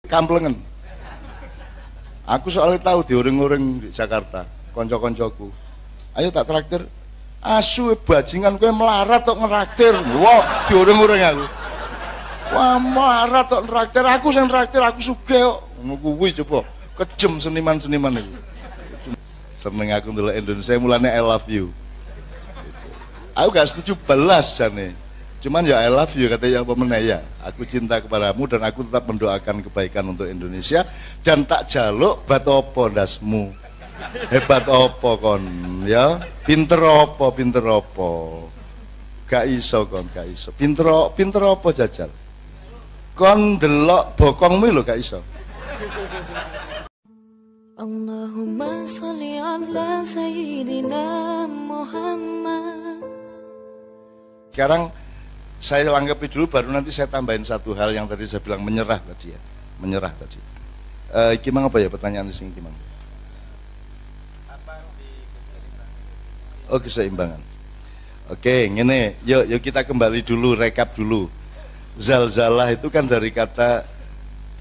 kamplengen. Aku soalnya tahu diuring-uring di Jakarta, konco-koncoku. Ayo tak traktir. Asu bajingan kowe melarat tok ngeraktir. Wah, diuring-uring aku. Wah, melarat tok ngeraktir, aku sing ngeraktir, aku sugih kok. Ngono kuwi coba. Kejem seniman-seniman itu. Seneng aku ndelok Indonesia mulane I love you. Aku gak setuju belas jane. Cuman ya I love you katanya apa meneh ya. Aku cinta kepadamu dan aku tetap mendoakan kebaikan untuk Indonesia dan tak jaluk bat opo ndasmu. Hebat opo kon ya. Pinter opo. Gak iso kon, gak iso. Pinter opo jajal. Kon delok bokongmu lho gak iso. Allahumma sholli ala sayyidina Muhammad. Sekarang saya langgapi dulu baru nanti saya tambahin satu hal yang tadi saya bilang menyerah tadi ya. Menyerah tadi. Gimana apa ya pertanyaan di sini gimana? Oh, keseimbangan. Oke, ngene, yuk kita kembali dulu, rekap dulu. Zalzalah itu kan dari kata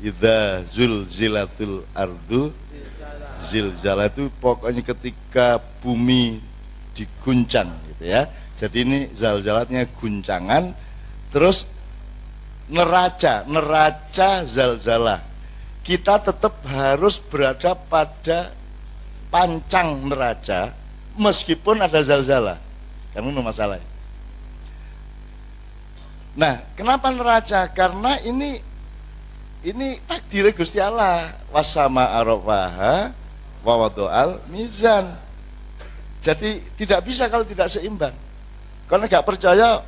idza zulzilatul ardu. Zilzalah itu pokoknya ketika bumi diguncang gitu ya. Jadi ini zalzalatnya guncangan, terus neraca zalzalah. Kita tetap harus berada pada pancang neraca meskipun ada zalzalah. Kamu no masalah. Nah, kenapa neraca? Karena ini takdir Gusti Allah. Wasama arafaha wa wadoal mizan. Jadi tidak bisa kalau tidak seimbang. Karena gak percaya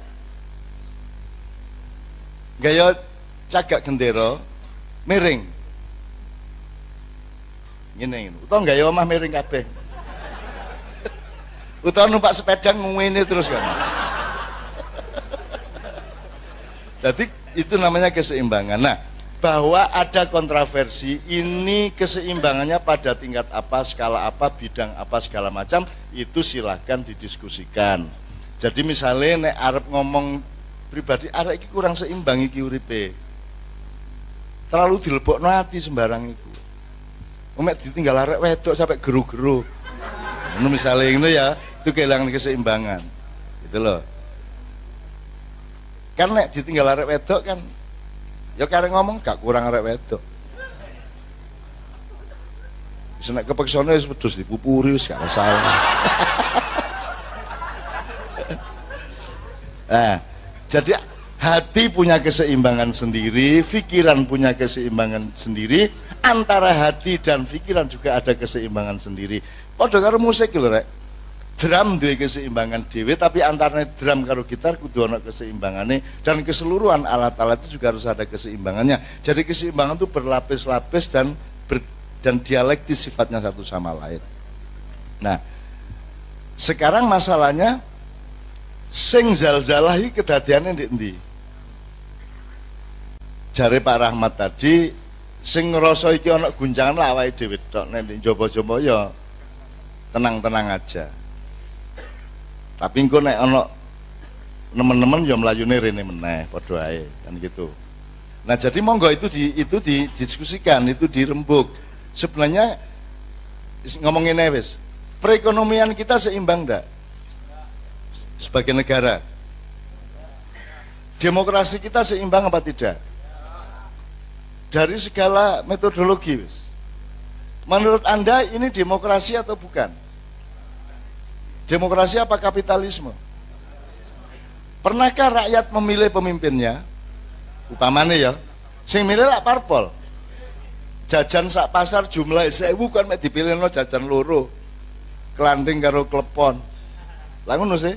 gaya cagak gendera miring. Ngene utawa gaya omah miring kabeh. Utawa numpak sepeda ngene terus kan. Jadi itu namanya keseimbangan. Nah, bahwa ada kontroversi ini keseimbangannya pada tingkat apa, skala apa, bidang apa segala macam itu silahkan didiskusikan. Jadi misalnya nek arep ngomong pribadi arek iki kurang seimbang iki uripe. Terlalu dilebokno ati sembarang iku. Mek ditinggal arek wedok sampai geru-geru. Ngono misale ngono ya, itu kehilangan keseimbangan. Gitu loh. Karena ditinggal arek wedok kan ya karek ngomong gak kurang arek wedok. Wis nek kepeksane wis wedhus dipupuri wis gak masalah. Nah, jadi hati punya keseimbangan sendiri, pikiran punya keseimbangan sendiri, antara hati dan pikiran juga ada keseimbangan sendiri. Padha karo musik lho rek. Drum duwe keseimbangan dhewe, tapi antara drum karo gitar kudu ana keseimbangane dan keseluruhan alat-alat itu juga harus ada keseimbangannya. Jadi keseimbangan itu berlapis-lapis dan dialektis sifatnya satu sama lain. Nah, sekarang masalahnya sing zalzalah iki kedadiane ndek endi? Jare Pak Rahmat tadi sing ngrasa iki ana guncangan lah awake dhewe tok, nek ndek jaba-jaba ya tenang-tenang aja. Tapi engko nek ana nemen-nemen ya mlayune rene meneh padha ae kan gitu. Nah, jadi monggo itu didiskusikan, itu dirembuk. Sebenarnya ngomongin wis, perekonomian kita seimbang enggak? Sebagai negara, demokrasi kita seimbang apa tidak? Dari segala metodologi, menurut Anda ini demokrasi atau bukan? Demokrasi apa kapitalisme? Pernahkah rakyat memilih pemimpinnya? Upamane ya, sing milih lak parpol. Jajan sak pasar jumlah 1000 kan mek dipilihno jajan loro. Kelanding karo klepon. Lah ngono sih.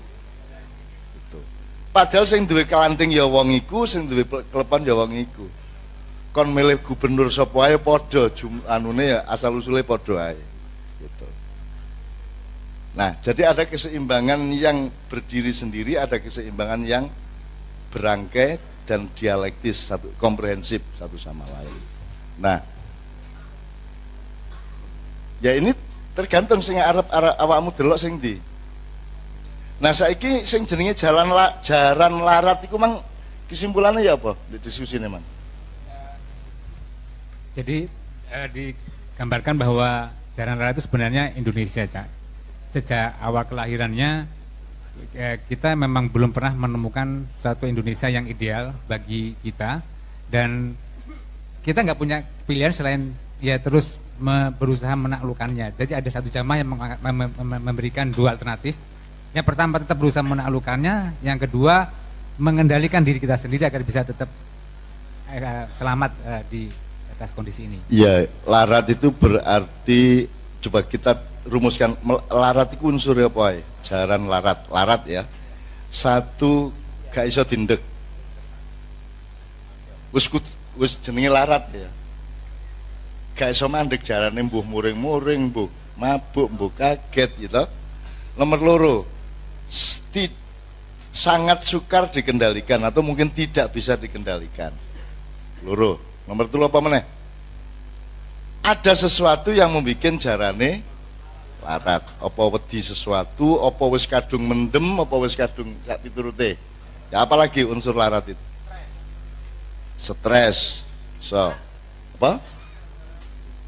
Padahal sing duwe kelanting ya wong iku, sing duwe klepon ya wong iku. Kon milih gubernur sapa ae padha anune ya asal usule padha ae. Gitu. Nah, jadi ada keseimbangan yang berdiri sendiri, ada keseimbangan yang berangkai dan dialektis, satu komprehensif satu sama lain. Nah, ya ini tergantung sing arep awakmu delok sing ndi. Nah, saiki sing jenenge jaran larat iku mang kesimpulannya ya apa di diskusi ini, Man? Jadi digambarkan bahwa Jaran Larat itu sebenarnya Indonesia, Cak. Sejak awal kelahirannya kita memang belum pernah menemukan suatu Indonesia yang ideal bagi kita, dan kita nggak punya pilihan selain ya terus berusaha menaklukkannya. Jadi ada satu jamaah yang memberikan dua alternatif. Yang pertama tetap berusaha menaklukkannya, yang kedua mengendalikan diri kita sendiri agar bisa tetap selamat di atas kondisi ini. Iya, larat itu berarti, coba kita rumuskan, larat itu unsur apa ya? Jaran larat ya. Satu, gak iso dindek. Wis jenenge larat ya. Gak iso mandek jarane, mbuh muring-muring, mbuh mabuk, mbuh kaget gitu. Nomor loro, sangat sukar dikendalikan atau mungkin tidak bisa dikendalikan. Loro. Nomor telu apa meneh? Ada sesuatu yang membuat jarane larat. Apa wedi sesuatu, apa wis kadung mendem, apa wis kadung sak piturute. Ya apalagi unsur larat itu? Stres. So, apa?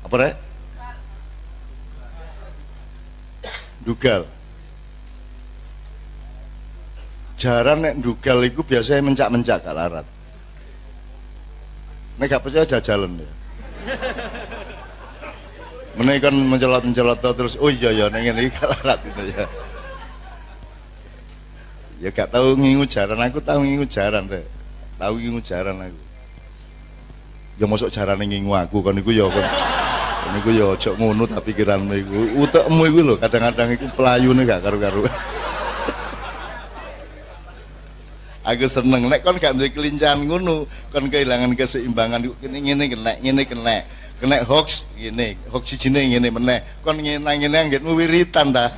Apa rek? Dugal. Jaran nek dugal itu biasanya mencak-mencak gak larat. Nek gak percaya jajalan ya. Meneh kan mencelot-mencelot terus, oh iya ya nek ngene iki gak larat itu ya. Ya gak tahu ngingu jaran, aku tahu ngingu jaran rek. Tahu ngingu jaran aku. Ya mosok jarane ngingu aku kan iku ya kon. Niku ya aja ngono tak pikiranmu iku. Utekmu iku lho kadang-kadang iku pelayune gak karu-karu. Aku seneng nek kon gak duwe kelincahan ngono, kon kehilangan keseimbangan ngene kena hoax ngene, hoax sijine ngene meneh. Kon ngene anggenmu wiritan ta.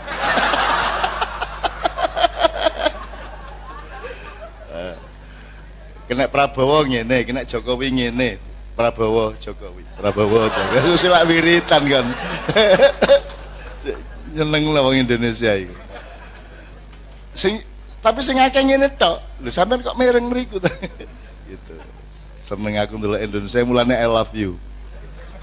Kena Prabowo ngene, kena Jokowi ngene. Prabowo Jokowi. Wis lak wiritan kan. Nyeneng lah wong Indonesia iku. Tapi sing akeh ngene tok. Lho sampean kok mereng mriku ta? Gitu. Seneng aku ndelok Indonesia mulane I love you.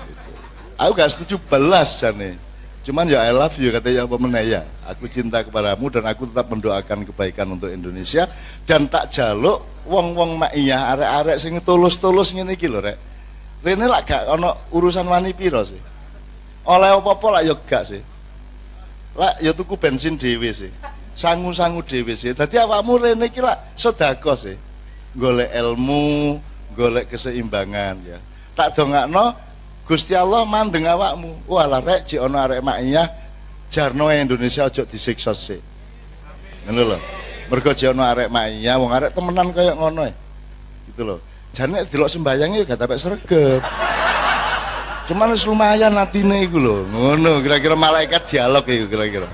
Gitu. Aku gak setuju belas jane. Cuman ya I love you katanya apa meneh ya. Aku cinta kepadamu dan aku tetap mendoakan kebaikan untuk Indonesia dan tak jaluk wong-wong mak iya arek-arek sing tulus-tulus ngene iki lho rek. Rene lak gak ana urusan wani pira sih. Oleh apa-apa lak ya gak sih. Lak ya tuku bensin dhewe sih. Sangu-sangu dhewe sih. Dadi awakmu rene iki lak sedekah sih. Golek ilmu, golek keseimbangan ya. Tak dongakno Gusti Allah mandeng awakmu. Walah rek jek ana arek mak iya jarno Indonesia aja disiksa sih. Ngono lho. Mergo jek ana arek mak iya wong arek temenan kaya ngono e. Gitu lho. Jane delok sembayange gak tapek sregep. Cuman wis lumayan atine iku lho. Ngono kira-kira malaikat dialog iku kira-kira.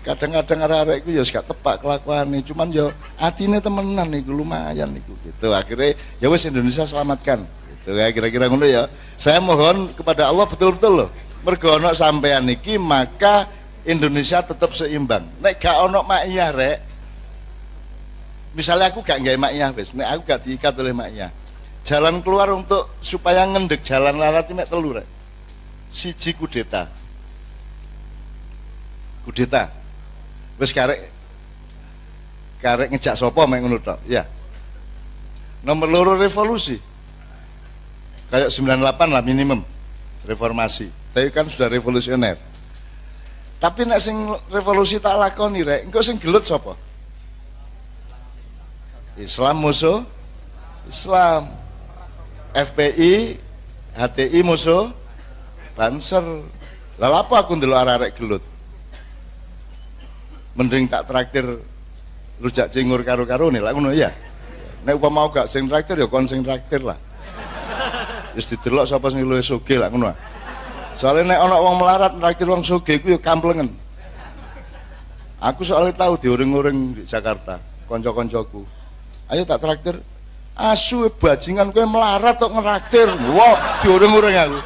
Kadang-kadang arek-arek iku ya gak tepak kelakuane, cuman ya atine temenan iku lumayan iku gitu. Akhirnya ya wis Indonesia selamatkan. Gitu ya kira-kira ngono ya. Saya mohon kepada Allah betul-betul loh. Mergo ana sampean iki maka Indonesia tetap seimbang. Nek gak ono maiyah rek. Misalnya aku gak nggawe maiyah wis, nek aku gak diikat oleh maiyah. Jalan keluar untuk supaya ngendek jalan larat iki mek telu rek. Siji kudeta. Wis karek ngejak sapa mek ngono tok, ya. Nomor loro revolusi. Kayak 98 lah minimum reformasi. Tapi kan sudah revolusioner. Tapi nek sing revolusi tak lakoni rek, engko sing gelut sapa? Islam musuh Islam. FPI, HTI musuh Banser. Lah apa aku ndelok arek-arek gelut? Mending tak traktir rujak cingur karo-karo nih lah ngono ya. Nek upama mau gak sing traktir ya kon sing traktir lah. Wis didelok sapa sing luwih sugih lah ngono. Soalnya nek ana wong melarat traktir wong sugih iku ya kamplengen. Aku soalnya tahu diuring-uring di Jakarta, kanca-kancaku. Ayo tak traktir. Asu bajingan kowe melarat tok ngeraktir. Wah, diuring-uring aku.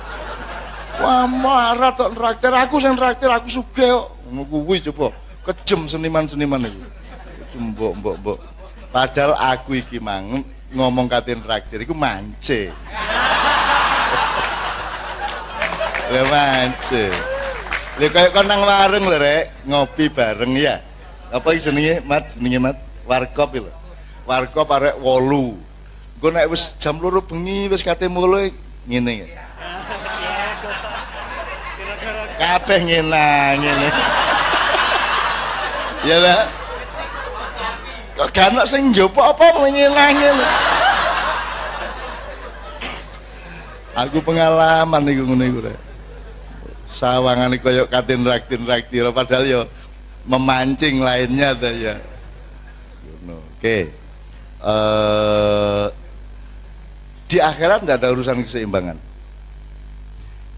Wah, melarat tok ngeraktir, aku sing traktir, aku sugih kok. Ngono kuwi coba. Kejem seniman-seniman itu. Mbok. Padahal aku iki mang ngomong katin traktir iku mance. Lha mance. Lha kaya kon nang warung lho rek, ngopi bareng ya. Apa iki jenenge, Mat? Jenenge Mat? Warkop lho. Warkop arek 8. Engko nek wis jam 2 bengi wis kate mulai ngene. Kabeh ngene. Ya lah. Kok gak ono sing njopo apa ngene. Aku pengalaman iku ngene iku rek. Sawangane koyo katin traktir padahal ya memancing lainnya ta ya. Oke. Di akhirat tidak ada urusan keseimbangan.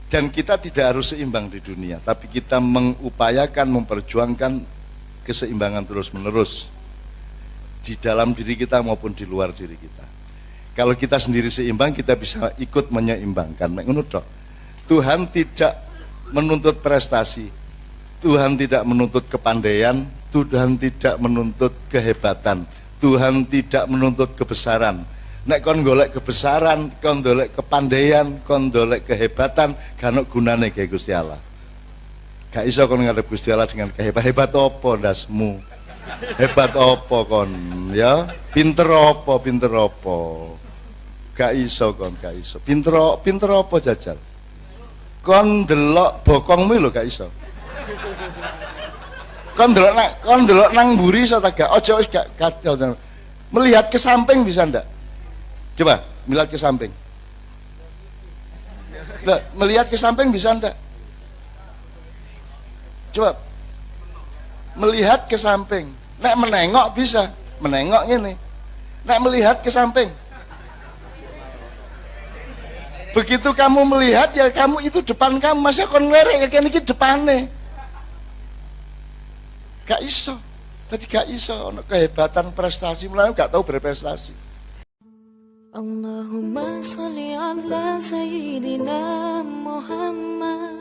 Dan kita tidak harus seimbang di dunia, tapi kita mengupayakan, memperjuangkan keseimbangan terus-menerus di dalam diri kita maupun di luar diri kita. Kalau kita sendiri seimbang, kita bisa ikut menyeimbangkan. Ngono tok. Tuhan tidak menuntut prestasi, Tuhan tidak menuntut kepandaian, Tuhan tidak menuntut kehebatan, Tuhan tidak menuntut kebesaran. Nek kon golek kebesaran, kon golek kepandaian, kon golek kehebatan, gak ono gunane kayak Gusti Allah. Gak iso kon ngadep Gusti Allah dengan hebat apa ndasmu? Hebat apa kon? Ya, pinter apa? Gak iso kon, gak iso. Pinter apa jajal? Kon delok bokongmu lho gak iso. Kon delok nang mburi iso ta gak? Aja wis gak kacau. Melihat ke samping bisa ndak? Coba, melihat ke samping. Nah, melihat ke samping bisa ndak? Coba. Melihat ke samping. Nek menengok bisa. Menengok ngene. Nek melihat ke samping. Begitu kamu melihat ya kamu itu depan kamu, masa kon ngerek kayak iki depane. Gak iso. Tadi gak iso ono kehebatan prestasi mulai gak tahu berprestasi. Allahumma sholli ala sayyidina Muhammad.